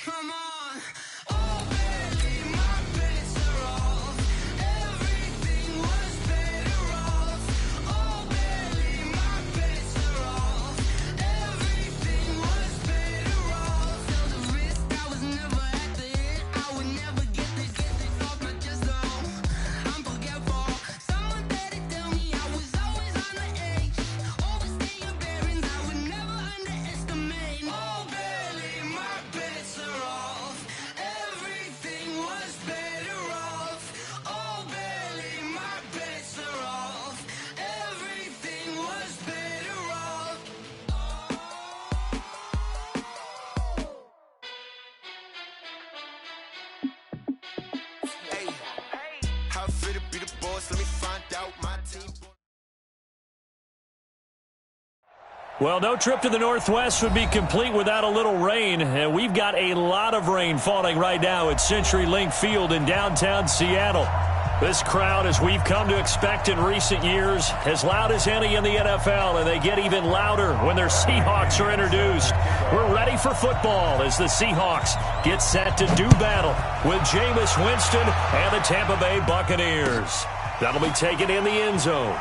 Come on. Oh, baby, my bets are off. Everything was better off. Oh, baby, my bets are off. Everything was better off. Felt the risk, I was never at the end. I would never get this off my chest, though. I'm forgetful. Someone better tell me I was always on the edge. Overstay your bearings, I would never underestimate. Oh, baby, my bets are off. Everything was better off. Oh, baby, my bets are off. Everything was better off. Hey, how it feel to be the boss? Let me find out my team. Well, no trip to the Northwest would be complete without a little rain, and we've got a lot of rain falling right now at CenturyLink Field in downtown Seattle. This crowd, as we've come to expect in recent years, as loud as any in the NFL, and they get even louder when their Seahawks are introduced. We're ready for football as the Seahawks get set to do battle with Jameis Winston and the Tampa Bay Buccaneers. That'll be taken in the end zone.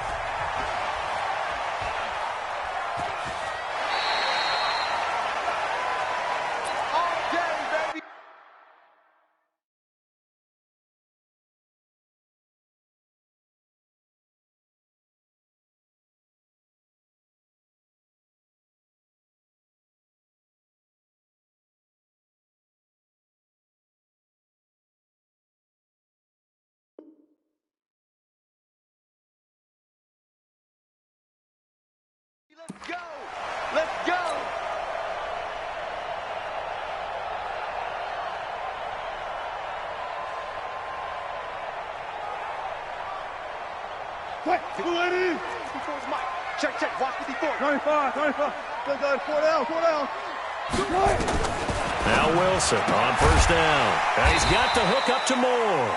Let's go! Let's go! Quick, 280! Check, watch 54. 95. Good, 4 down. Now Wilson on first down. And he's got the hook up to Moore.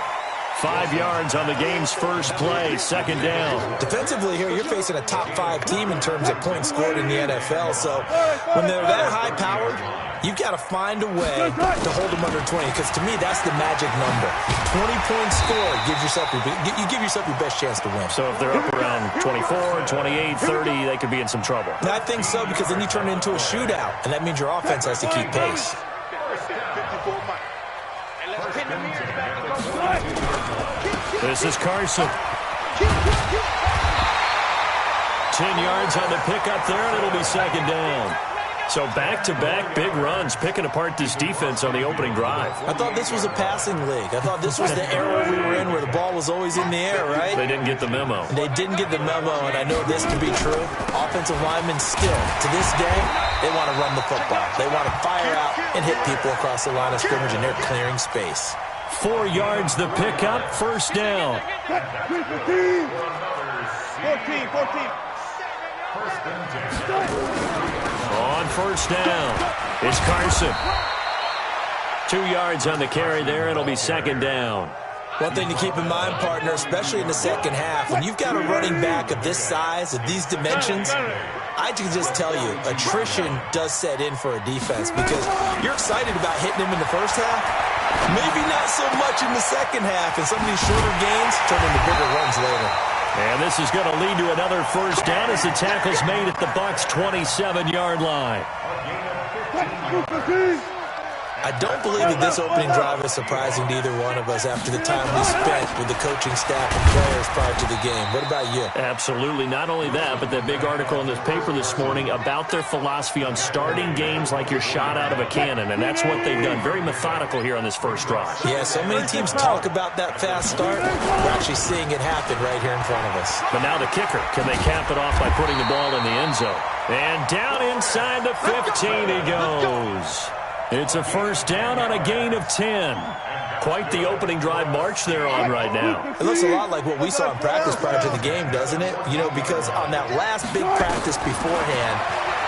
5 yards on the game's first play, second down. Defensively here, you're facing a top-5 team in terms of points scored in the NFL. So when they're that high-powered, you've got to find a way to hold them under 20. Because to me, that's the magic number. 20 points scored gives yourself you give yourself your best chance to win. So if they're up around 24, 28, 30, they could be in some trouble. And I think so, because then you turn it into a shootout, and that means your offense has to keep pace. This is Carson. 10 yards on the pickup there, and it'll be second down. So back-to-back big runs, picking apart this defense on the opening drive. I thought this was a passing league. I thought this was the era we were in where the ball was always in the air, right? They didn't get the memo. They didn't get the memo, and I know this to be true. Offensive linemen still, to this day, they want to run the football. They want to fire out and hit people across the line of scrimmage, and they're clearing space. 4 yards the pickup, first down. 14. On first down, it's Carson. 2 yards on the carry there. It'll be second down. One thing to keep in mind, partner, especially in the second half, when you've got a running back of this size, of these dimensions, I can just tell you, attrition does set in for a defense because you're excited about hitting him in the first half. Maybe not so much in the second half, and some of these shorter gains turn into bigger runs later. And this is going to lead to another first down as the tackle's made at the Bucs' 27-yard line. I don't believe that this opening drive is surprising to either one of us after the time we spent with the coaching staff and players prior to the game. What about you? Absolutely. Not only that, but that big article in this paper this morning about their philosophy on starting games like you're shot out of a cannon, and that's what they've done. Very methodical here on this first drive. Yeah, so many teams talk about that fast start. We're actually seeing it happen right here in front of us. But now the kicker. Can they cap it off by putting the ball in the end zone? And down inside the 15 he goes. It's a first down on a gain of 10. Quite the opening drive march they're on right now. It looks a lot like what we saw in practice prior to the game, doesn't it? You know, because on that last big practice beforehand,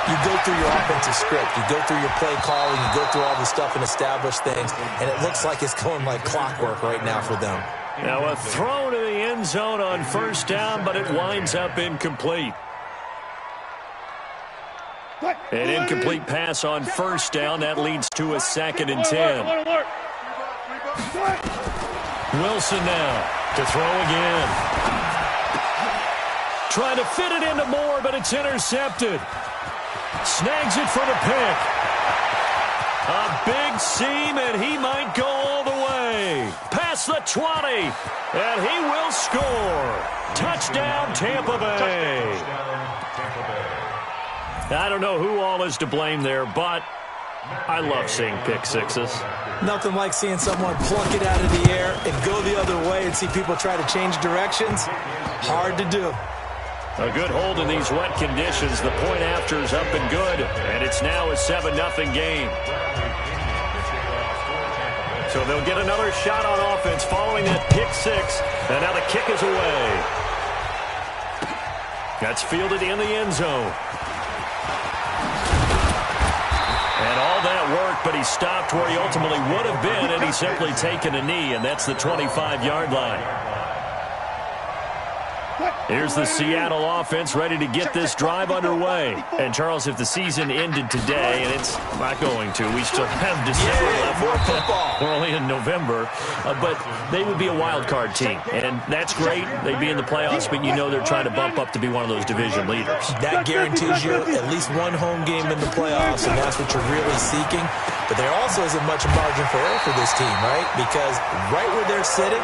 you go through your offensive script. You go through your play calling. You go through all the stuff and establish things. And it looks like it's going like clockwork right now for them. Now a throw to the end zone on first down, but it winds up incomplete. An incomplete pass on first down. That leads to a 2nd and 10. Wilson now to throw again. Trying to fit it into Moore, but it's intercepted. Snags it for the pick. A big seam, and he might go all the way. Past the 20, and he will score. Touchdown, Tampa Bay. I don't know who all is to blame there, but I love seeing pick sixes. Nothing like seeing someone pluck it out of the air and go the other way and see people try to change directions. Hard to do. A good hold in these wet conditions. The point after is up and good, and it's now a 7-0 game. So they'll get another shot on offense following that pick six, and now the kick is away. That's fielded in the end zone. And all that worked, but he stopped where he ultimately would have been, and he's simply taken a knee, and that's the 25-yard line. Here's the Seattle offense ready to get this drive underway. And, Charles, if the season ended today, and it's not going to, we still have December left. More football. We're only in November. But they would be a wild card team. And that's great. They'd be in the playoffs, but you know they're trying to bump up to be one of those division leaders. That guarantees you at least one home game in the playoffs, and that's what you're really seeking. But there also isn't much margin for error for this team, right? Because right where they're sitting,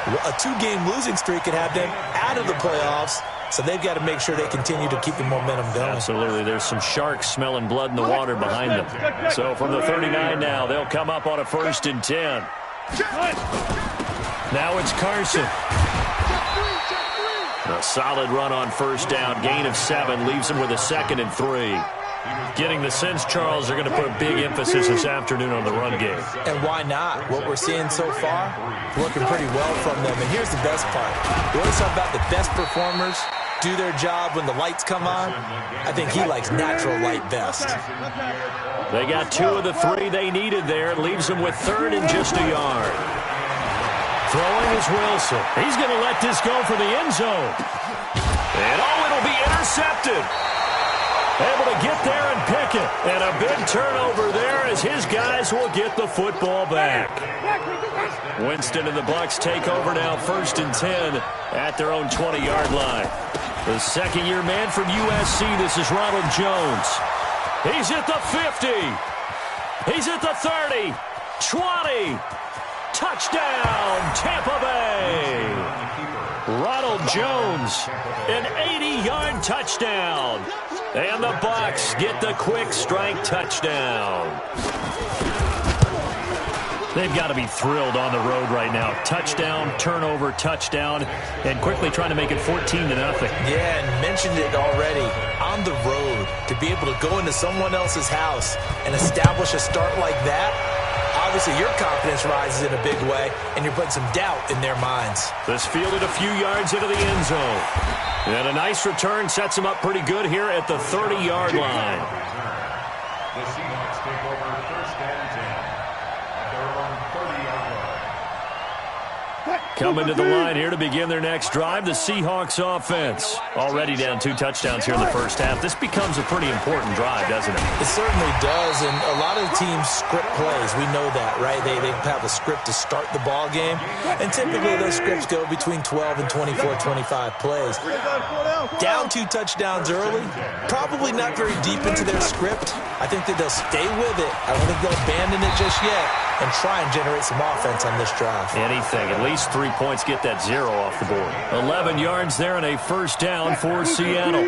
a 2-game losing streak could have them out of the playoffs, so they've got to make sure they continue to keep the momentum going. Absolutely. There's some sharks smelling blood in the water behind them. So from the 39 now, they'll come up on a 1st and 10. Now it's Carson. A solid run on first down. Gain of 7 leaves him with a 2nd and 3. Getting the sense, Charles, they're going to put a big emphasis this afternoon on the run game. And why not? What we're seeing so far, working pretty well from them. And here's the best part. We always talk about the best performers do their job when the lights come on. I think he likes natural light best. They got 2 of the 3 they needed there. Leaves them with 3rd and just a yard. Throwing is Wilson. He's going to let this go for the end zone. And it'll be intercepted. Able to get there and pick it. And a big turnover there as his guys will get the football back. Winston and the Bucs take over now 1st and 10 at their own 20-yard line. The second-year man from USC, this is Ronald Jones. He's at the 50. He's at the 30. 20. Touchdown, Tampa Bay. Ronald Jones, an 80-yard touchdown. And the Bucs get the quick strike touchdown. They've got to be thrilled on the road right now. Touchdown, turnover, touchdown, and quickly trying to make it 14-0. Yeah, and mentioned it already. On the road, to be able to go into someone else's house and establish a start like that, obviously your confidence rises in a big way, and you're putting some doubt in their minds. This fielded a few yards into the end zone. And a nice return sets him up pretty good here at the 30-yard line. The Seahawks take over 1st and 10 at their own 30-yard line. Coming to the line here to begin their next drive, the Seahawks offense. Already down 2 touchdowns here in the first half. This becomes a pretty important drive, doesn't it? It certainly does, and a lot of teams script plays. We know that, right? They have a script to start the ball game, and typically those scripts go between 12 and 24, 25 plays. Down 2 touchdowns early, probably not very deep into their script. I think that they'll stay with it. I don't think they'll abandon it just yet and try and generate some offense on this drive. Anything. At least 3 points, get that 0 off the board. 11 yards there and a first down for Seattle.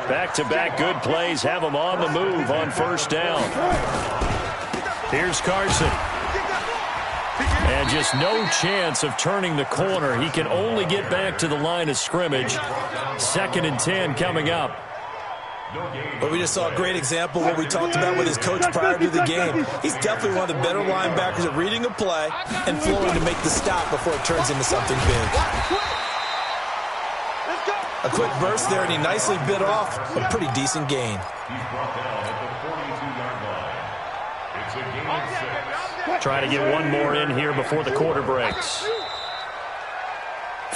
Back-to-back good plays have them on the move on first down. Here's Carson. And just no chance of turning the corner. He can only get back to the line of scrimmage. 2nd and 10 coming up. But we just saw a great example of what we talked about with his coach prior to the game. He's definitely one of the better linebackers at reading a play and flowing to make the stop before it turns into something big. A quick burst there, and he nicely bit off a pretty decent gain. He's brought down at the 42-yard line. It's a gain of 6. Trying to get one more in here before the quarter breaks.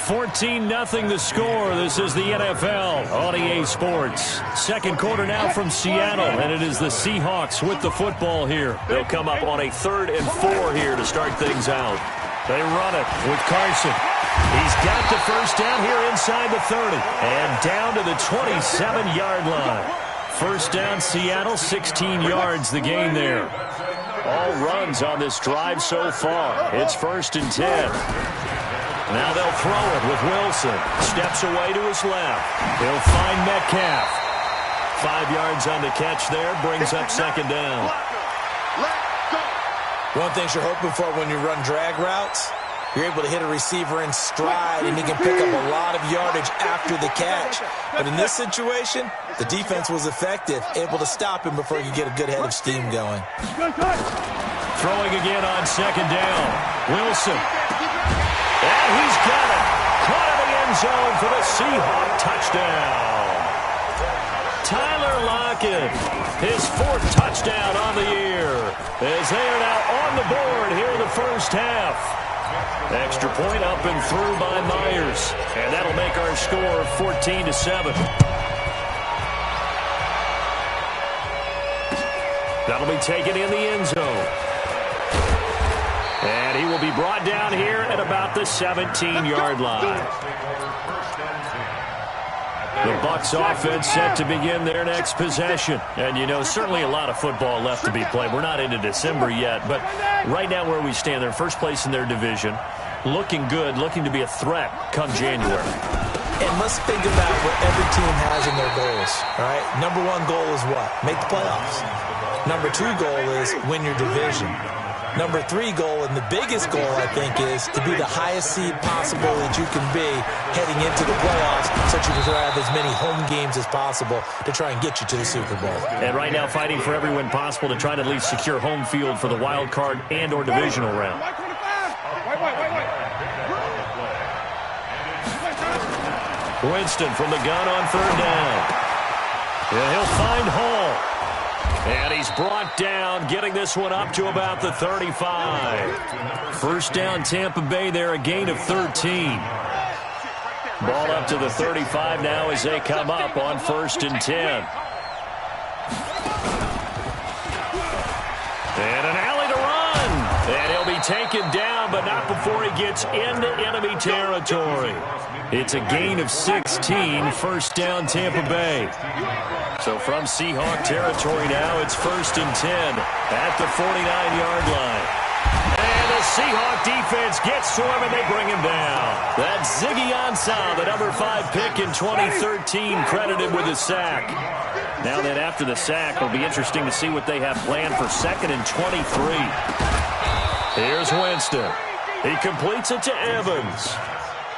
14-0 the score. This is the NFL on EA Sports. Second quarter now from Seattle, and it is the Seahawks with the football here. They'll come up on a 3rd and 4 here to start things out. They run it with Carson. He's got the first down here inside the 30 and down to the 27-yard line. First down, Seattle, 16 yards the gain there. All runs on this drive so far. It's 1st and 10. Now they'll throw it with Wilson. Steps away to his left. He'll find Metcalf. 5 yards on the catch there. Brings up 2nd down. One thing you're hoping for when you run drag routes, you're able to hit a receiver in stride, and he can pick up a lot of yardage after the catch. But in this situation, the defense was effective, able to stop him before he could get a good head of steam going. Throwing again on 2nd down. Wilson. And he's got it. Caught in the end zone for the Seahawk touchdown. Tyler Lockett, his 4th touchdown on the year, as they are now on the board here in the first half. Extra point up and through by Myers, and that'll make our score 14-7. That'll be taken in the end zone. And he will be brought down here at about the 17-yard line. The Bucs offense set to begin their next possession. And, you know, certainly a lot of football left to be played. We're not into December yet, but right now where we stand, they're first place in their division. Looking good, looking to be a threat come January. And let's think about what every team has in their goals, all right? Number 1 goal is what? Make the playoffs. Number 2 goal is win your division. Number 3 goal, and the biggest goal, I think, is to be the highest seed possible that you can be heading into the playoffs so that you can have as many home games as possible to try and get you to the Super Bowl. And right now fighting for every win possible to try to at least secure home field for the wild card and or divisional round. Winston from the gun on 3rd down. And he'll find Hall. And he's brought down, getting this one up to about the 35. First down, Tampa Bay there, a gain of 13. Ball up to the 35 now as they come up on 1st and 10. And an alley to run. And he'll be taken down, but not before he gets into enemy territory. It's a gain of 16, first down Tampa Bay. So from Seahawk territory now, it's 1st and 10 at the 49-yard line. And the Seahawk defense gets to him, and they bring him down. That's Ziggy Ansah, the number 5 pick in 2013, credited with a sack. Now then, after the sack, it'll be interesting to see what they have planned for 2nd and 23. Here's Winston. He completes it to Evans.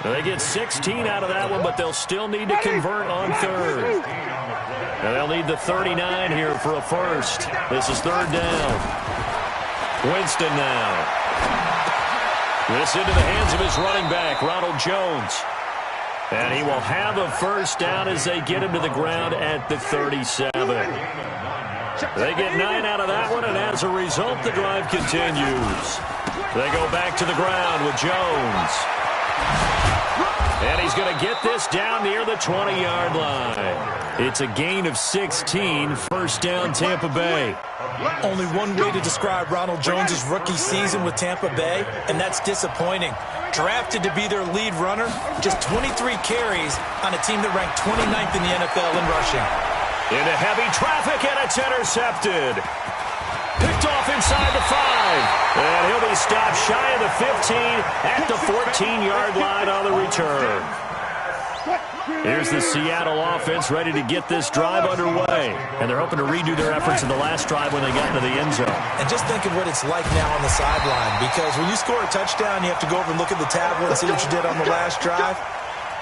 They get 16 out of that one, but they'll still need to convert on 3rd. And they'll need the 39 here for a first. This is 3rd down. Winston now. This into the hands of his running back, Ronald Jones. And he will have a first down as they get him to the ground at the 37. They get 9 out of that one, and as a result, the drive continues. They go back to the ground with Jones. And he's going to get this down near the 20-yard line. It's a gain of 16, first down Tampa Bay. Only one way to describe Ronald Jones' rookie season with Tampa Bay, and that's disappointing. Drafted to be their lead runner, just 23 carries on a team that ranked 29th in the NFL in rushing. Into heavy traffic, and it's intercepted. Picked off inside the 5. And he'll be stopped shy of the 15 at the 14-yard line on the return. Here's the Seattle offense ready to get this drive underway. And they're hoping to redo their efforts in the last drive when they got into the end zone. And just think of what it's like now on the sideline. Because when you score a touchdown, you have to go over and look at the tablet and see what you did on the last drive.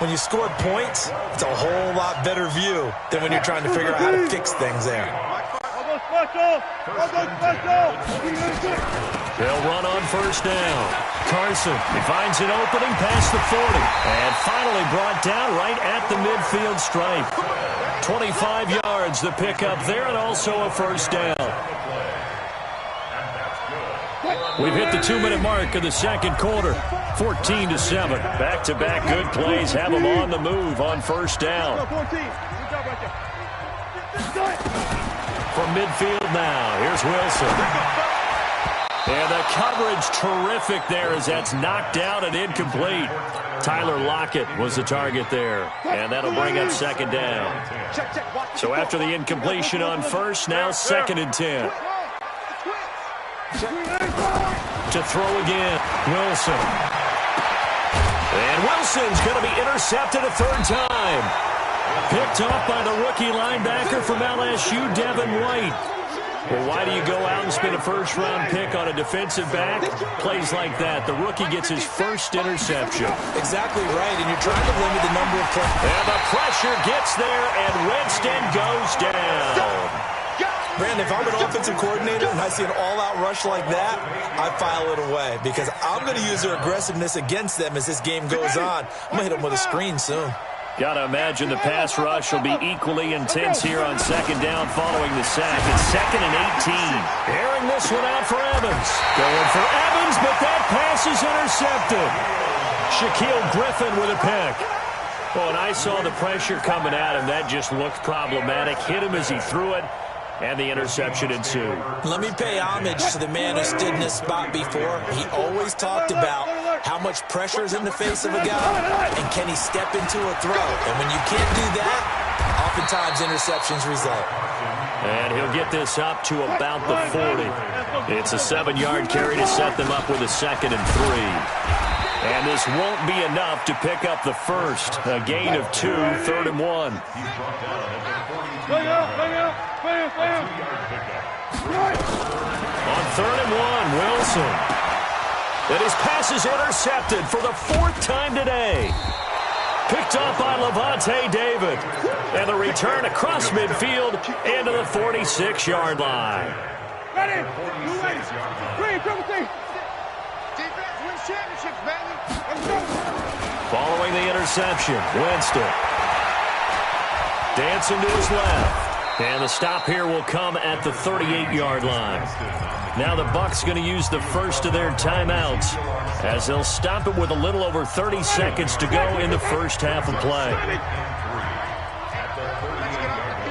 When you scored points, it's a whole lot better view than when you're trying to figure out how to fix things there. They'll run on first down. Carson, he finds an opening past the 40. And finally brought down right at the midfield stripe. 25 yards, the pickup there, and also a first down. We've hit the 2-minute mark of the second quarter. 14-7. Back-to-back good plays have them on the move on first down. From midfield now, here's Wilson. And the coverage terrific there as that's knocked down and incomplete. Tyler Lockett was the target there. And that'll bring up second down. So after the incompletion on first, now 2nd and 10. To throw again, Wilson. And Wilson's going to be intercepted a third time. Picked off by the rookie linebacker from LSU, Devin White. Well, why do you go out and spend a first-round pick on a defensive back? Plays like that. The rookie gets his first interception. Exactly right, and you're trying to limit the number of plays. And the pressure gets there, and Winston goes down. Brandon, if I'm an offensive coordinator and I see an all-out rush like that, I file it away because I'm going to use their aggressiveness against them as this game goes on. I'm going to hit them with a screen soon. Got to imagine the pass rush will be equally intense here on second down following the sack. It's 2nd and 18. Airing this one out for Evans. Going for Evans, but that pass is intercepted. Shaquille Griffin with a pick. Well, and I saw the pressure coming at him. That just looked problematic. Hit him as he threw it, and the interception ensued. Let me pay homage to the man who stood in this spot before. He always talked about how much pressure is in the face of a guy, and can he step into a throw. And when you can't do that, oftentimes interceptions result. And he'll get this up to about the 40. It's a 7-yard carry to set them up with a 2nd and 3. And this won't be enough to pick up the first. A gain of 2, 3rd and 1. On 3rd and 1, Wilson. And his pass is intercepted for the 4th time today. Picked off by Levante David. And the return across midfield into the 46-yard line. Ready? Green, triple team. Defense wins championships, baby. Let's go. Following the interception, Winston. Dancing to his left. And the stop here will come at the 38-yard line. Now the Bucs going to use the first of their timeouts as they'll stop it with a little over 30 seconds to go in the first half of play. Let's get off the field, D.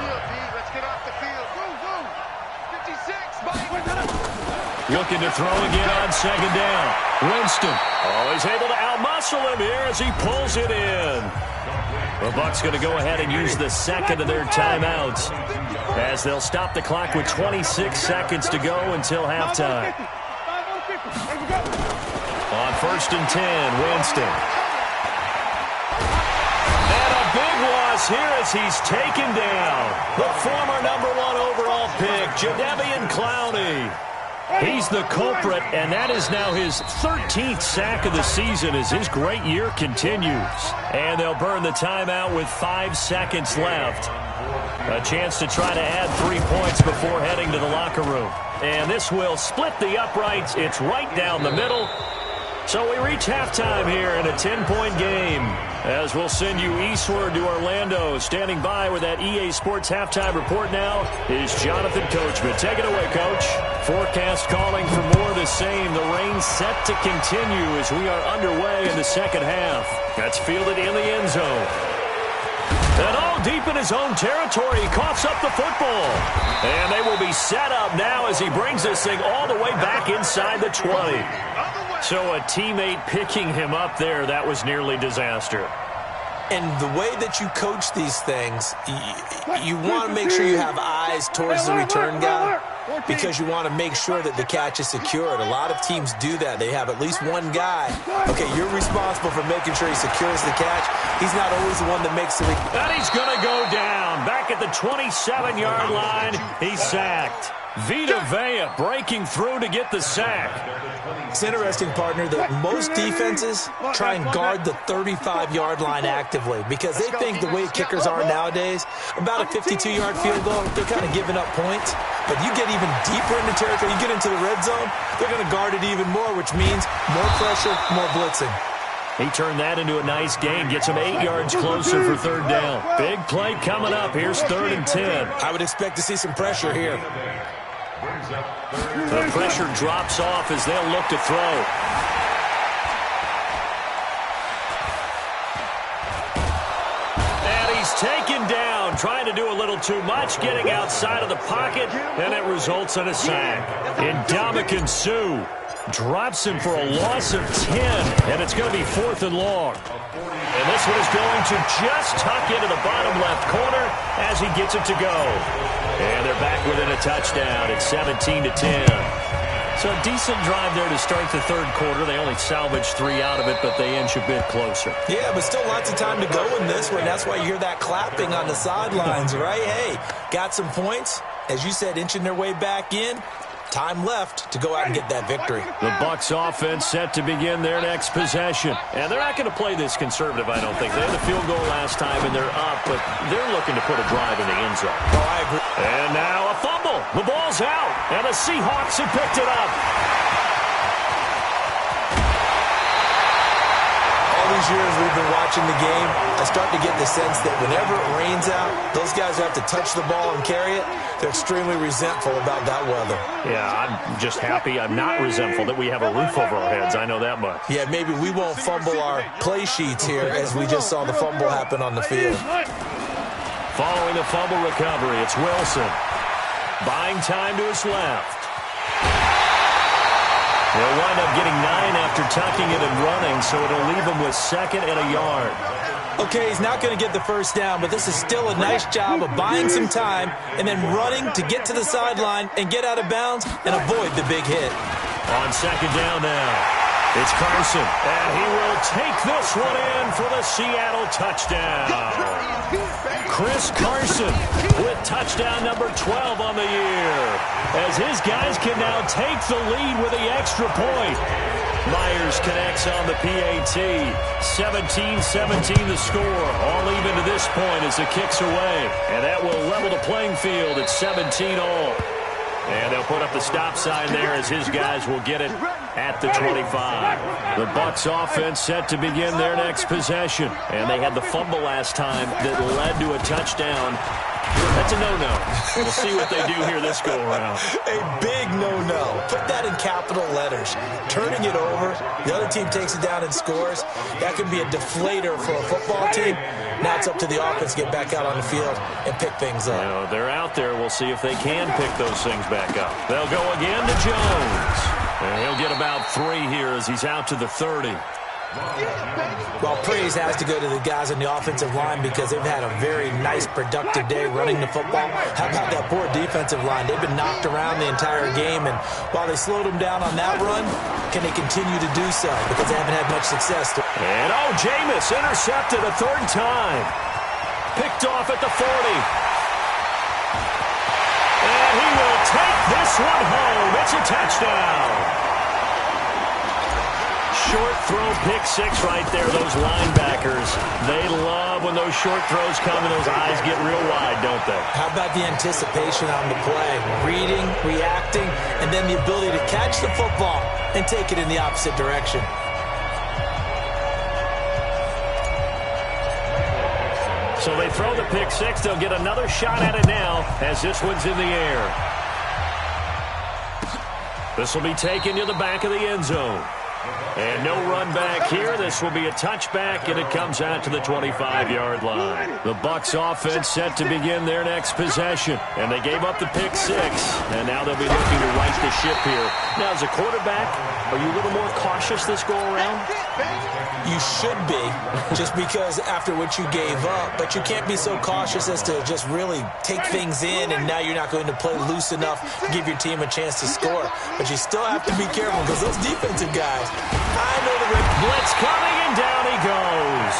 Let's get off the field. Woo, woo. 56, buddy. Looking to throw again on second down. Winston. Oh, he's able to outmuscle him here as he pulls it in. The Bucs going to go ahead and use the second of their timeouts as they'll stop the clock with 26 seconds to go until halftime. On 1st and 10, Winston. And a big loss here as he's taken down. The former #1 overall pick, Jadeveon Clowney. He's the culprit, and that is now his 13th sack of the season as his great year continues. And they'll burn the timeout with 5 seconds left. A chance to try to add 3 points before heading to the locker room. And this will split the uprights. It's right down the middle. So we reach halftime here in a 10-point game. As we'll send you eastward to Orlando. Standing by with that EA Sports halftime report now is Jonathan Coachman. Take it away, Coach. Forecast calling for more of the same. The rain set to continue as we are underway in the second half. That's fielded in the end zone. And all deep in his own territory, he coughs up the football. And they will be set up now as he brings this thing all the way back inside the 20. So a teammate picking him up there, that was nearly disaster. And the way that you coach these things, you want to make sure you have eyes towards the return guy because you want to make sure that the catch is secured. A lot of teams do that. They have at least one guy. Okay, you're responsible for making sure he secures the catch. He's not always the one that makes the... And he's going to go down. Back at the 27-yard line, he's sacked. Vita Vea breaking through to get the sack. It's interesting, partner, that most defenses try and guard the 35-yard line actively because they think the way kickers are nowadays, about a 52-yard field goal, they're kind of giving up points. But you get even deeper into territory, you get into the red zone, they're going to guard it even more, which means more pressure, more blitzing. He turned that into a nice gain, gets him 8 yards closer for third down. Big play coming up. Here's 3rd and 10. I would expect to see some pressure here. brings up third. The pressure drops off as they'll look to throw. And he's taken down, trying to do a little too much, getting outside of the pocket, and it results in a sack. Ndamukong Suh drops him for a loss of 10, and it's going to be 4th and long. And this one is going to just tuck into the bottom left corner as he gets it to go. And they're back within a touchdown. It's 17-10. So a decent drive there to start the third quarter. They only salvaged 3 out of it, but they inch a bit closer. Yeah, but still lots of time to go in this one. That's why you hear that clapping on the sidelines, right? Hey, got some points. As you said, inching their way back in. Time left to go out and get that victory. The Bucs offense set to begin their next possession. And they're not going to play this conservative, I don't think. They had the field goal last time, and they're up, but they're looking to put a drive in the end zone. Oh, I agree. And now a fumble. The ball's out, and the Seahawks have picked it up. All these years we've been watching the game, I start to get the sense that whenever it rains out, those guys who have to touch the ball and carry it, they're extremely resentful about that weather. Yeah, I'm just happy I'm not resentful that we have a roof over our heads. I know that much. Yeah, maybe we won't fumble our play sheets here as we just saw the fumble happen on the field. Following the fumble recovery, it's Wilson. Buying time to his left. He'll wind up getting 9 after tucking it and running, so it'll leave him with 2nd and a yard. Okay, he's not going to get the first down, but this is still a nice job of buying some time and then running to get to the sideline and get out of bounds and avoid the big hit. On 2nd down now, it's Carson, and he will take this one in for the Seattle touchdown. Chris Carson with touchdown number 12 on the year, as his guys can now take the lead with the extra point. Myers connects on the PAT. 17-17 the score. All even to this point as the kick's away. And that will level the playing field at 17 all. And they'll put up the stop sign there as his guys will get it at the 25. The Bucs offense set to begin their next possession. And they had the fumble last time that led to a touchdown. That's a no-no. We'll see what they do here this go-around. A big no-no. Put that in capital letters. Turning it over, the other team takes it down and scores. That could be a deflator for a football team. Now it's up to the offense to get back out on the field and pick things up. You know, they're out there. We'll see if they can pick those things back up. They'll go again to Jones. And he'll get about 3 here as he's out to the 30. Well, praise has to go to the guys on the offensive line because they've had a very nice, productive day running the football. How about that poor defensive line? They've been knocked around the entire game, and while they slowed them down on that run, can they continue to do so? Because they haven't had much success. And, Jameis intercepted a 3rd time. Picked off at the 40. And he will take this one home. It's a touchdown. Short throw, pick 6 right there. Those linebackers, they love when those short throws come and those eyes get real wide, don't they? How about the anticipation on the play? Reading, reacting, and then the ability to catch the football and take it in the opposite direction. So they throw the pick 6. They'll get another shot at it now as this one's in the air. This will be taken to the back of the end zone. And no run back here. This will be a touchback, and it comes out to the 25-yard line. The Bucs offense set to begin their next possession. And they gave up the pick 6, and now they'll be looking to right the ship here. Now, as a quarterback, are you a little more cautious this go-around? You should be, just because after what you gave up. But you can't be so cautious as to just really take things in, and now you're not going to play loose enough to give your team a chance to score. But you still have to be careful because those defensive guys, I know the blitz coming, and down he goes.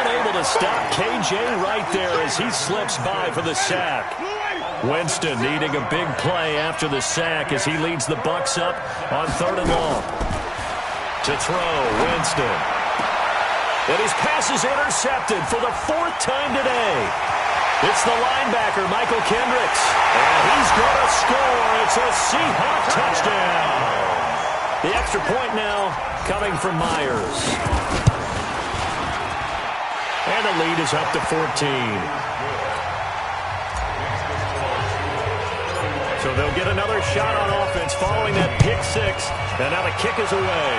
Unable to stop KJ right there as he slips by for the sack. Winston needing a big play after the sack as he leads the Bucs up on 3rd and long. To throw, Winston. And his pass is intercepted for the 4th time today. It's the linebacker, Michael Kendricks. And he's going to score. It's a Seahawk touchdown. The extra point now coming from Myers. And the lead is up to 14. So So they'll get another shot on offense following that pick six. And now the kick is away.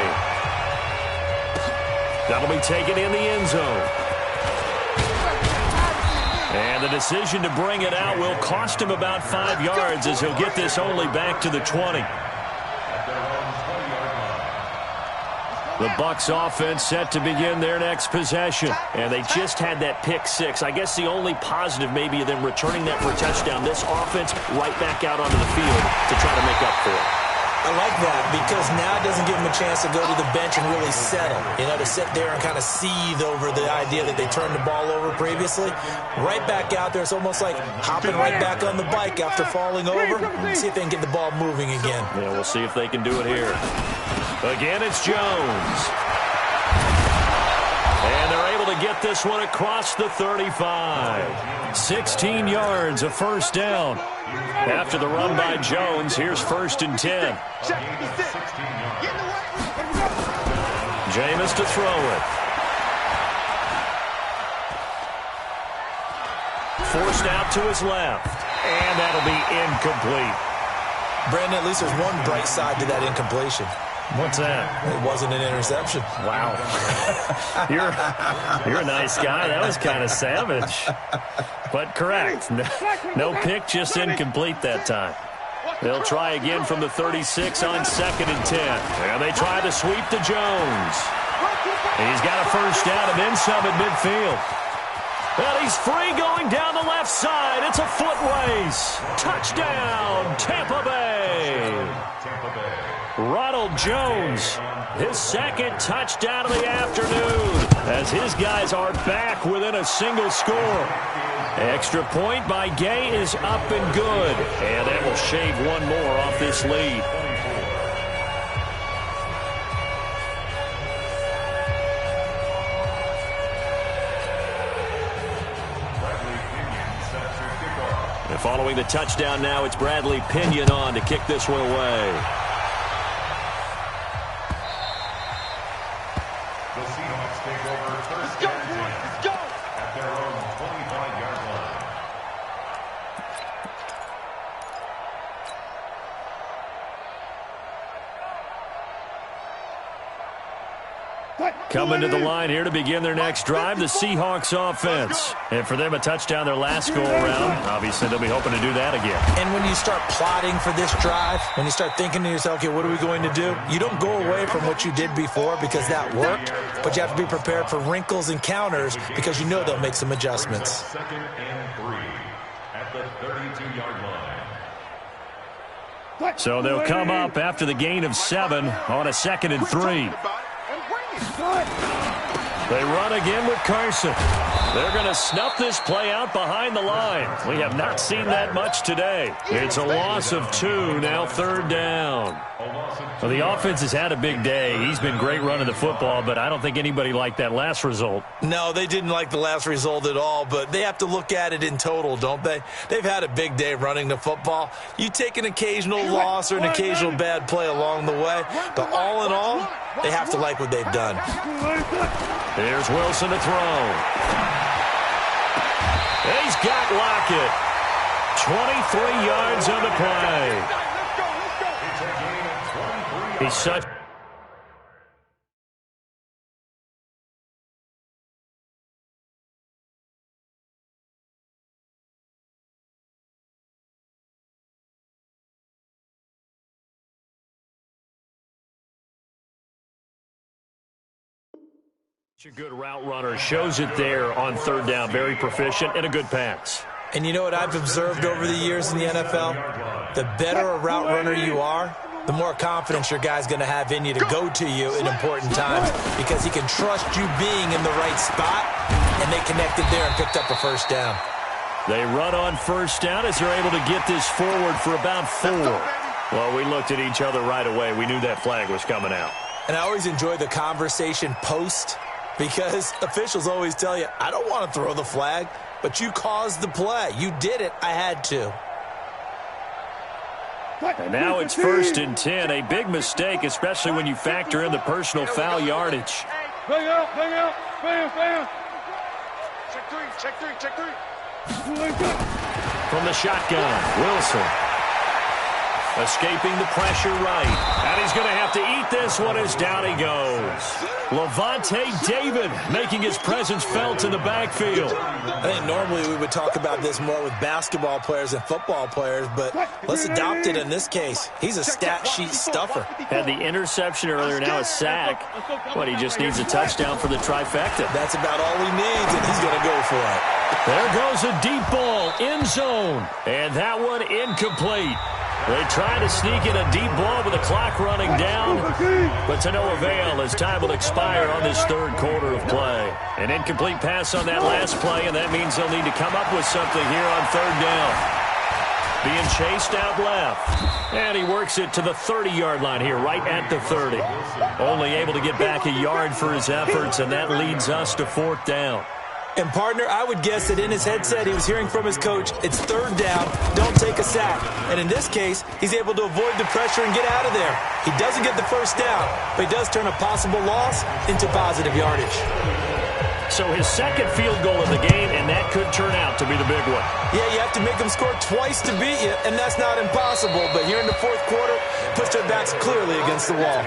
That'll be taken in the end zone. And the decision to bring it out will cost him about 5 yards as he'll get this only back to the 20. The Bucs offense set to begin their next possession. And they just had that pick six. I guess the only positive maybe of them returning that for a touchdown. This offense right back out onto the field to try to make up for it. I like that because now it doesn't give them a chance to go to the bench and really settle. You know, to sit there and kind of seethe over the idea that they turned the ball over previously. Right back out there. It's almost like hopping right back on the bike after falling over. See if they can get the ball moving again. Yeah, we'll see if they can do it here. Again, it's Jones. And they're able to get this one across the 35. 16 yards, a first down. After the run by Jones, here's 1st and 10. Jameis to throw it. Forced out to his left. And that'll be incomplete. Brandon, at least there's one bright side to that incompletion. What's that? It wasn't an interception. Wow. You're a nice guy. That was kind of savage. But correct. No pick, just incomplete that time. They'll try again from the 36 on 2nd and 10. And they try to sweep to Jones. He's got a first down and then some at midfield. Well, he's free going down the left side. It's a foot race. Touchdown, Tampa Bay. Ronald Jones, his 2nd touchdown of the afternoon, as his guys are back within a single score. Extra point by Gay is up and good, and that will shave one more off this lead. And following the touchdown now, it's Bradley Pinion on to kick this one away. Coming to the line here to begin their next drive, the Seahawks offense. And for them, a touchdown their last go-around. Obviously, they'll be hoping to do that again. And when you start plotting for this drive, when you start thinking to yourself, okay, what are we going to do? You don't go away from what you did before because that worked, but you have to be prepared for wrinkles and counters because you know they'll make some adjustments. 2nd and 3 at the 32-yard line. So they'll come up after the gain of 7 on a 2nd and 3. They run again with Carson. They're going to snuff this play out behind the line. We have not seen that much today. It's a loss of 2, now 3rd down. Well, the offense has had a big day. He's been great running the football, but I don't think anybody liked that last result. No, they didn't like the last result at all, but they have to look at it in total, don't they? They've had a big day running the football. You take an occasional loss or an occasional bad play along the way, but all in all, they have to like what they've done. Here's Wilson to throw. He's got Lockett. 23 yards on the play. He's such... A good route runner, shows it there on 3rd down. Very proficient and a good pass. And you know what I've observed over the years in the NFL? The better a route runner you are, the more confidence your guy's going to have in you to go to you in important times because he can trust you being in the right spot, and they connected there and picked up a first down. They run on 1st down as they're able to get this forward for about 4. Well, we looked at each other right away. We knew that flag was coming out. And I always enjoy the conversation post because officials always tell you, I don't want to throw the flag, but you caused the play. You did it. I had to. And now it's 1st and 10. A big mistake, especially when you factor in the personal foul yardage. Bang out, bang out, bang, bang. Check 3, check 3, check 3. From the shotgun, Wilson. Escaping the pressure right. And he's going to have to eat this one as down he goes. Lavonte David making his presence felt in the backfield. I think normally we would talk about this more with basketball players and football players, but let's adopt it in this case. He's a stat sheet stuffer. Had the interception earlier, now a sack. But he just needs a touchdown for the trifecta. That's about all he needs, and he's going to go for it. There goes a deep ball, end zone. And that one incomplete. They try to sneak in a deep ball with the clock running down, but to no avail as time will expire on this third quarter of play. An incomplete pass on that last play, and that means they'll need to come up with something here on third down. Being chased out left, and he works it to the 30-yard line here, right at the 30. Only able to get back a yard for his efforts, and that leads us to fourth down. And, partner, I would guess that in his headset he was hearing from his coach, it's third down, don't take a sack. And in this case, he's able to avoid the pressure and get out of there. He doesn't get the first down, but he does turn a possible loss into positive yardage. So his second field goal of the game, and that could turn out to be the big one. Yeah, you have to make them score twice to beat you, and that's not impossible. But here in the fourth quarter, puts their backs clearly against the wall.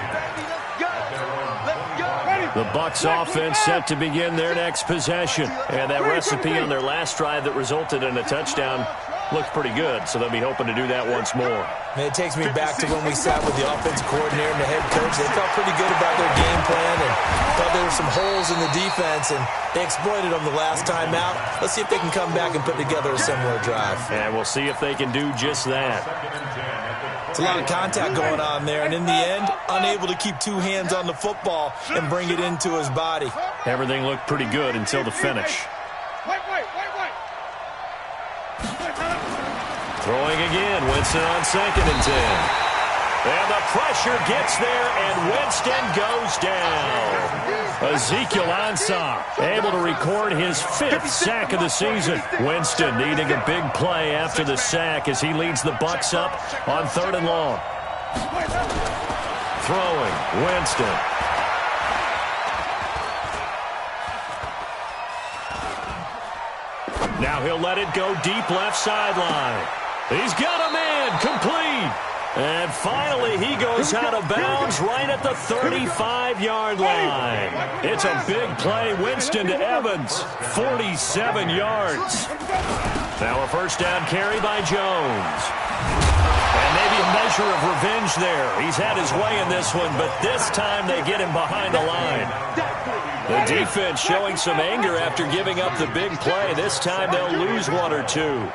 The Bucs offense set to begin their next possession. And that recipe on their last drive that resulted in a touchdown looked pretty good, so they'll be hoping to do that once more. Man, it takes me back to when we sat with the offensive coordinator and the head coach. They felt pretty good about their game plan and thought there were some holes in the defense, and they exploited them the last time out. Let's see if they can come back and put together a similar drive. And we'll see if they can do just that. It's a lot of contact going on there, and in the end, unable to keep two hands on the football and bring it into his body. Everything looked pretty good until the finish. Throwing again, Winston on 2nd and 10. And the pressure gets there, and Winston goes down. Ezekiel Ansah able to record his 5th sack of the season. Winston needing a big play after the sack as he leads the Bucs up on 3rd and long. Throwing, Winston. Now he'll let it go deep left sideline. He's got a man, complete. And finally, he goes out of bounds right at the 35-yard line. It's a big play. Winston to Evans, 47 yards. Now a first down carry by Jones. And maybe a measure of revenge there. He's had his way in this one, but this time they get him behind the line. The defense showing some anger after giving up the big play. This time they'll lose one or two.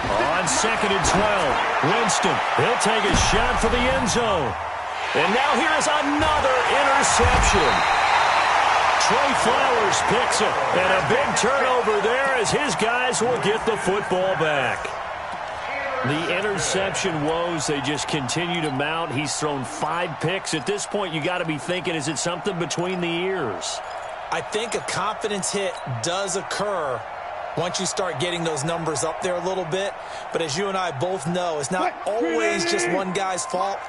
On 2nd and 12, Winston, he'll take a shot for the end zone. And now here is another interception. Trey Flowers picks it, and a big turnover there as his guys will get the football back. The interception woes, they just continue to mount. He's thrown 5 picks. At this point, you got to be thinking, is it something between the ears? I think a confidence hit does occur once you start getting those numbers up there a little bit. But as you and I both know, it's not always just one guy's fault.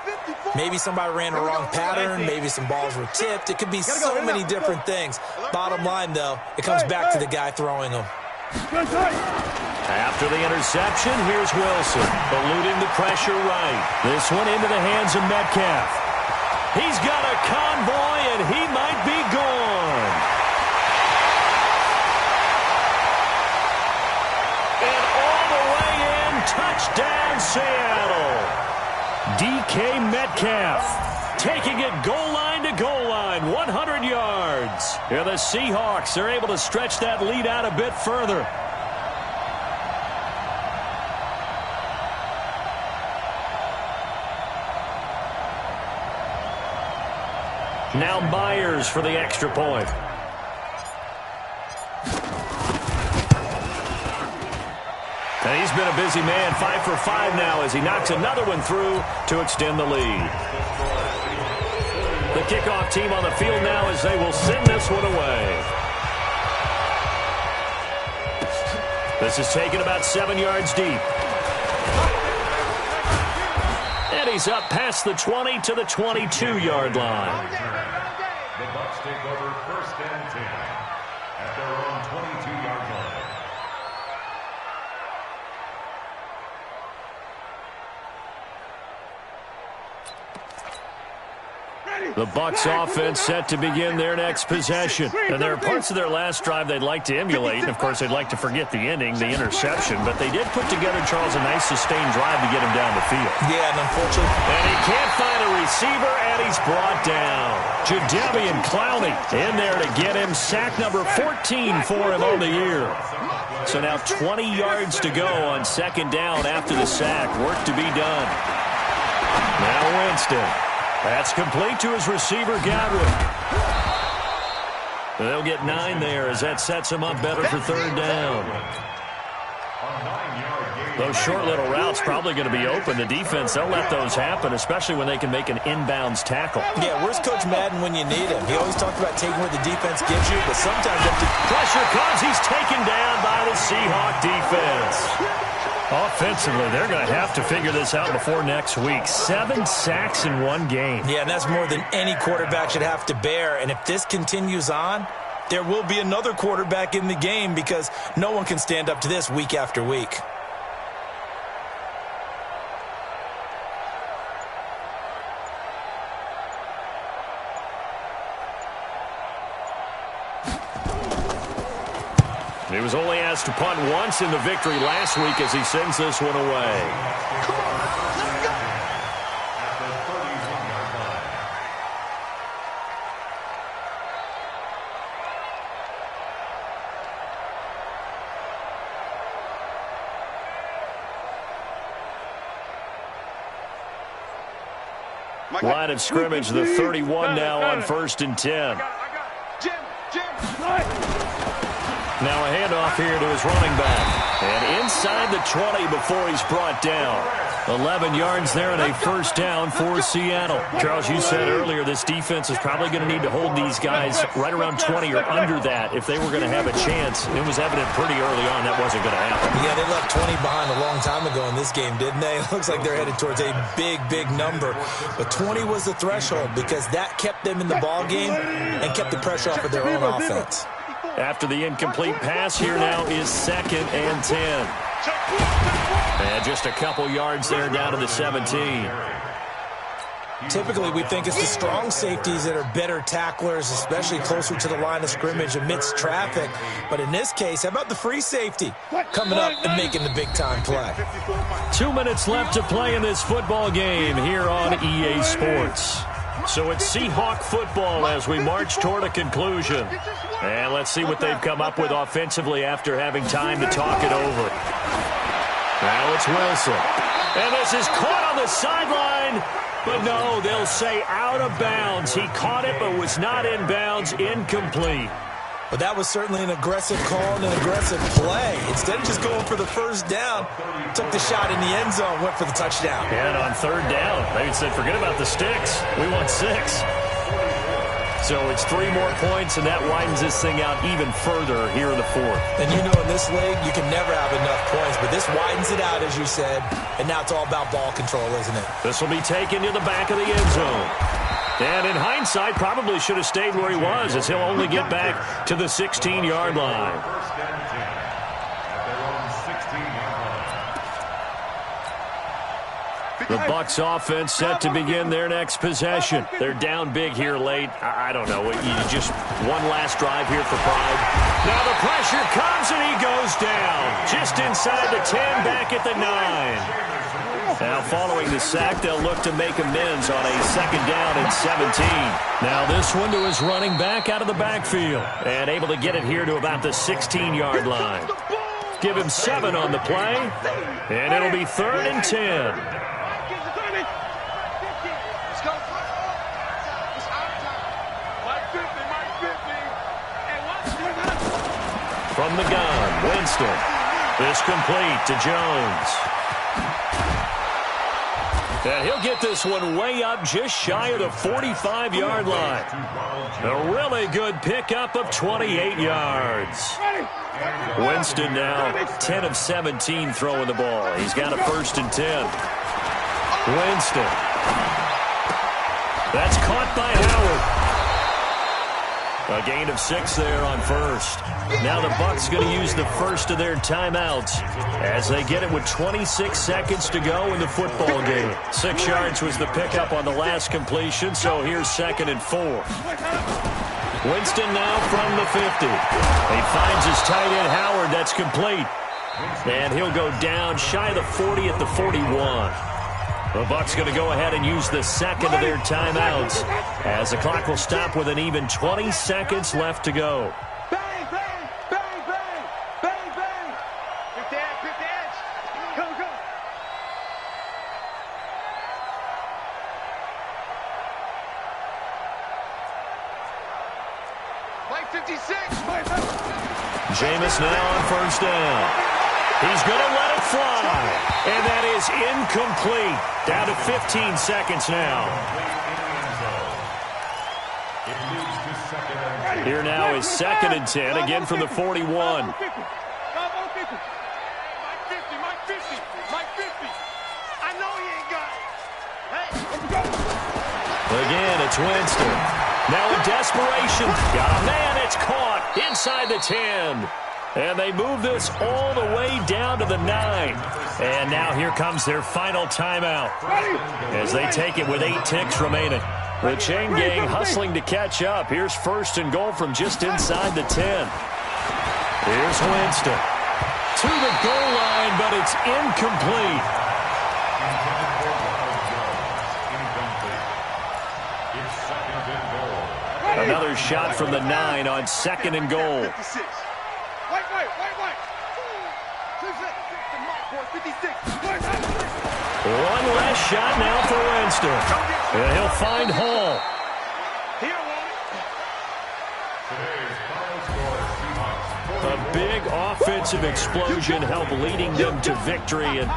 Maybe somebody ran a wrong pattern. Maybe some balls were tipped. It could be so many different things. Bottom line, though, it comes back to the guy throwing them. After the interception, here's Wilson, eluding the pressure right. This one into the hands of Metcalf. He's got a convoy, and he might be gone. And all the way in, touchdown Seattle. DK Metcalf taking it goal line to goal line, 100 yards. Here the Seahawks are able to stretch that lead out a bit further. Now Myers for the extra point. And he's been a busy man, 5 for 5 now as he knocks another one through to extend the lead. The kickoff team on the field now as they will send this one away. This is taken about 7 yards deep. And he's up past the 20 to the 22-yard line. The Bucs take over 1st and 10 at their own 22-yard line. The Bucs offense set to begin their next possession. And there are parts of their last drive they'd like to emulate. And, of course, they'd like to forget the ending, the interception. But they did put together, Charles, a nice sustained drive to get him down the field. Yeah, and unfortunately. And he can't find a receiver, and he's brought down. Jadeveon Clowney in there to get him. Sack number 14 for him on the year. So now 20 yards to go on second down after the sack. Work to be done. Now Winston. That's complete to his receiver, Godwin. They'll get 9 there as that sets him up better for third down. Those short little routes probably going to be open. The defense, they'll let those happen, especially when they can make an inbounds tackle. Yeah, where's Coach Madden when you need him? He always talked about taking where the defense gives you, but sometimes you have to... Pressure comes. He's taken down by the Seahawk defense. Offensively, they're going to have to figure this out before next week. 7 sacks in one game. Yeah, and that's more than any quarterback should have to bear. And if this continues on, there will be another quarterback in the game because no one can stand up to this week after week. He was only asked to punt once in the victory last week as he sends this one away. Line of scrimmage, the 31 now on 1st and 10. Now a handoff here to his running back. And inside the 20 before he's brought down. 11 yards there and a first down for Seattle. Charles, you said earlier this defense is probably going to need to hold these guys right around 20 or under that if they were going to have a chance. It was evident pretty early on that wasn't going to happen. Yeah, they left 20 behind a long time ago in this game, didn't they? It looks like they're headed towards a big, big number. But 20 was the threshold because that kept them in the ball game and kept the pressure off of their own offense. After the incomplete pass, here now is 2nd and 10. And just a couple yards there down to the 17. Typically, we think it's the strong safeties that are better tacklers, especially closer to the line of scrimmage amidst traffic. But in this case, how about the free safety coming up and making the big-time play? 2 minutes left to play in this football game here on EA Sports. So it's Seahawk football as we march toward a conclusion. And let's see what they've come up with offensively after having time to talk it over. Now it's Wilson. And this is caught on the sideline. But no, they'll say out of bounds. He caught it but was not in bounds. Incomplete. But that was certainly an aggressive call and an aggressive play. Instead of just going for the first down, took the shot in the end zone, went for the touchdown. And on third down, they said, forget about the sticks. We want 6. So it's 3 more points, and that widens this thing out even further here in the 4th. And you know in this league, you can never have enough points, but this widens it out, as you said, and now it's all about ball control, isn't it? This will be taken to the back of the end zone. And in hindsight, probably should have stayed where he was, as he'll only get back to the 16-yard line. The Bucs offense set to begin their next possession. They're down big here late. I don't know. Just one last drive here for Pride. Now the pressure comes and he goes down. Just inside the 10, back at the 9. Now following the sack, they'll look to make amends on a 2nd down and 17. Now this one to his running back out of the backfield. And able to get it here to about the 16-yard line. Give him 7 on the play. And it'll be 3rd and 10. From the gun, Winston. This complete to Jones. And he'll get this one way up just shy of the 45-yard line. A really good pickup of 28 yards. Winston now 10 of 17 throwing the ball. He's got a 1st and 10. Winston. That's caught by Howard. A gain of 6 there on first. Now the Bucs going to use the first of their timeouts as they get it with 26 seconds to go in the football game. 6 yards was the pickup on the last completion, so here's 2nd and 4. Winston now from the 50. He finds his tight end Howard. That's complete. And he'll go down shy of the 40 at the 41. The Bucs going to go ahead and use the second of their timeouts as the clock will stop with an even 20 seconds left to go. Bang, bang, bang, bang, bang, bang. Grip the edge. Go, go. Mike 56. Jameis now on first down. He's going to let it fly. And that is incomplete. Down to 15 seconds now. Here now is 2nd and 10, again from the 41. Mike 50. Mike 50. I know he ain't got it. Hey, let's go. Again, it's Winston. Now in desperation. Got a man. It's caught inside the 10. And they move this all the way down to the 9. And now here comes their final timeout as they take it with 8 ticks remaining. The chain gang hustling to catch up. Here's 1st and goal from just inside the 10. Here's Winston to the goal line, but it's incomplete. Another shot from the 9 on 2nd and goal. Wait. 1 last shot now for Winston. And he'll find Hall. A big offensive explosion helped leading them to victory. And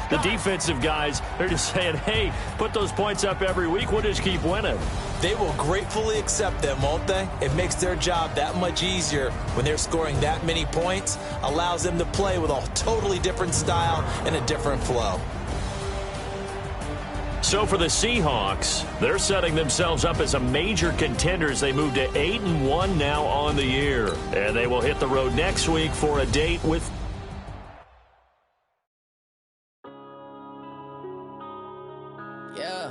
the defensive guys, they're just saying, hey, put those points up every week. We'll just keep winning. They will gratefully accept them, won't they? It makes their job that much easier when they're scoring that many points. Allows them to play with a totally different style and a different flow. So for the Seahawks, they're setting themselves up as a major contender as they move to 8-1 now on the year. And they will hit the road next week for a date with... Yeah.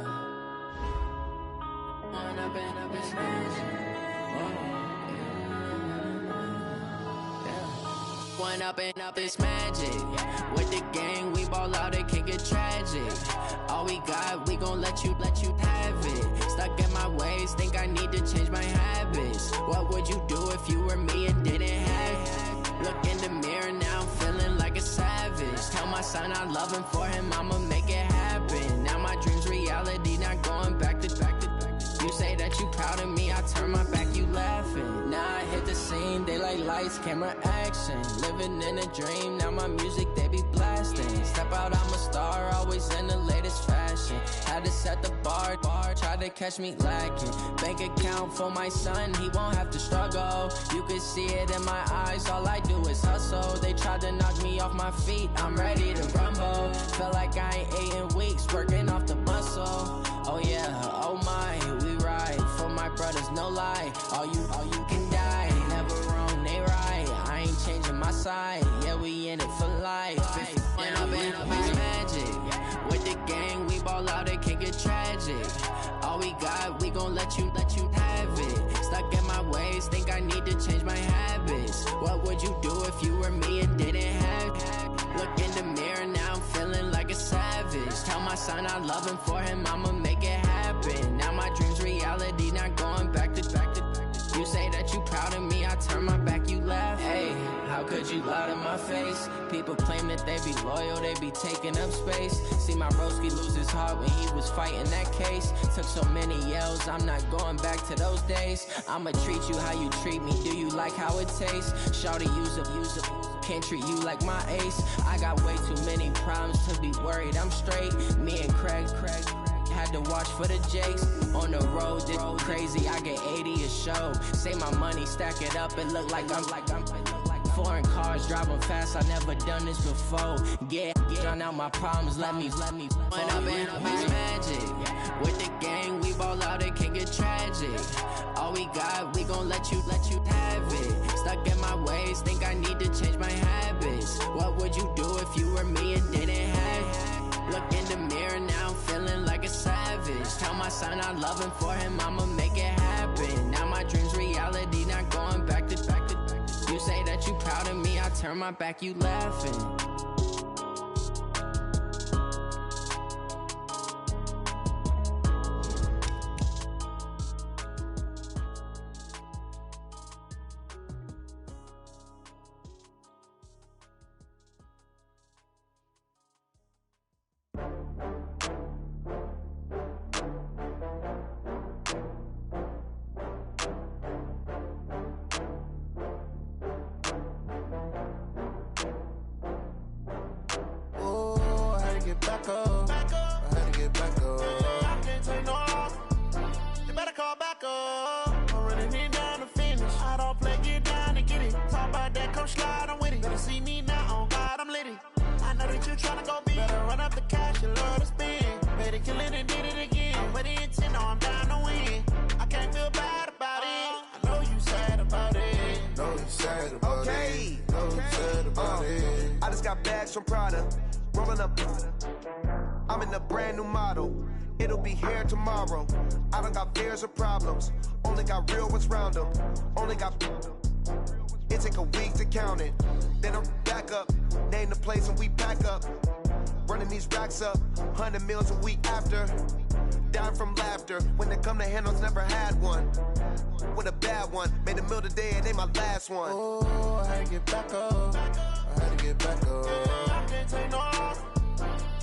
One up and up is magic. With the gang, we ball out, it can get tragic. All we got, we gon' let you have it. Stuck in my ways, think I need to change my habits. What would you do if you were me and didn't have it? Look in the mirror, now I'm feeling like a savage. Tell my son I love him, for him I'ma make it happen. Now my dream's reality, not going back to. You say that you proud of me, I turn my back, you laughing. Now I hit the scene, they like lights, camera, action. Living in a dream, now my music, they be blasting. Step out, I'm a star, always in the latest fashion. Had to set the bar, try to catch me lacking. Bank account for my son, he won't have to struggle. You can see it in my eyes, all I do is hustle. They tried to knock me off my feet, I'm ready to rumble. Feel like I ain't ate in weeks, working off the muscle. Oh yeah, oh my, we ride for my brothers, no lie. All you can die, never wrong, they right. I ain't changing my side, yeah, we in it for life. When up and up is magic. With the gang, we ball out, it can get tragic. All we got, we gon' let you have it. Stuck in my ways, think I need to change my habits. What would you do if you were me and didn't have it? Look in the mirror, now I'm feeling like a savage. Tell my son I love him, for him I'ma make it happen. Now my dream's reality, not going back to. You say that you proud of me, I turn my back, you laugh. Hey, how could you lie to my face? People claim that they be loyal, they be taking up space. See my broski lose his heart when he was fighting that case. Took so many yells, I'm not going back to those days. I'ma treat you how you treat me, do you like how it tastes? Shawty, use up, can't treat you like my ace. I got way too many problems to be worried, I'm straight. Me and Craig had to watch for the Jakes. On the road, this crazy, I get 80 a show. Say my money, stack it up, it look like I'm foreign cars, driving fast, I never done this before. Get drown out my problems, let me When up and up is magic. With the gang, we ball out, it can get tragic. All we got, we gon' let let you have it. Stuck in my ways, think I need to change my habits. What would you do if you were me and didn't have it? Look in the mirror now, I'm feeling like a savage. Tell my son I love him, for him I'ma make it happen. Now my dream's reality, not going back to. You say that you proud of me, I turn my back, you laughing. From Prada, rolling up. I'm in a brand new model. It'll be here tomorrow. I don't got fears or problems. Only got real ones round them. Only got. It take a week to count it. Then I'm back up. Name the place and we pack up. Running these racks up. 100 meals a week after. Dying from laughter. When they come to handles, never had one. With a bad one. Made a meal today and ain't my last one. Oh, I had to get back up. I had to get back up. I can't take no loss.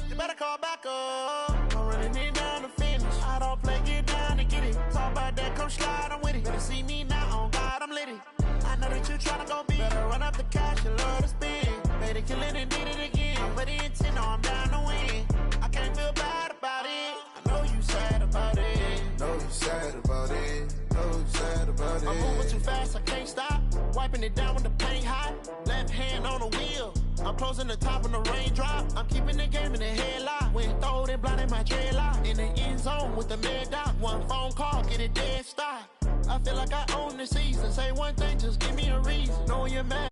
You better call back up. I'm running it down to finish. I don't play, get down to get it. Talk about that, come slide, I'm with it. Better see me now, on God, I'm litty. I know that you tryna go big. Better run up the cash, you love to spend. Better kill it and did it again. But the intent, no, I'm down to win. I can't feel bad about it. I know you sad about it. Know you sad about it. Know you sad about it. I'm moving too fast, I can't stop. Wiping it down when the paint hot. Left hand on the wheel. I'm closing the top when the raindrop. I'm keeping the game in the headlock. When throwed and blinded my dreadlock. In the end zone with the mad dot. One phone call, get it dead stop. I feel like I own the season. Say one thing, just give me a reason. Knowing you're mad.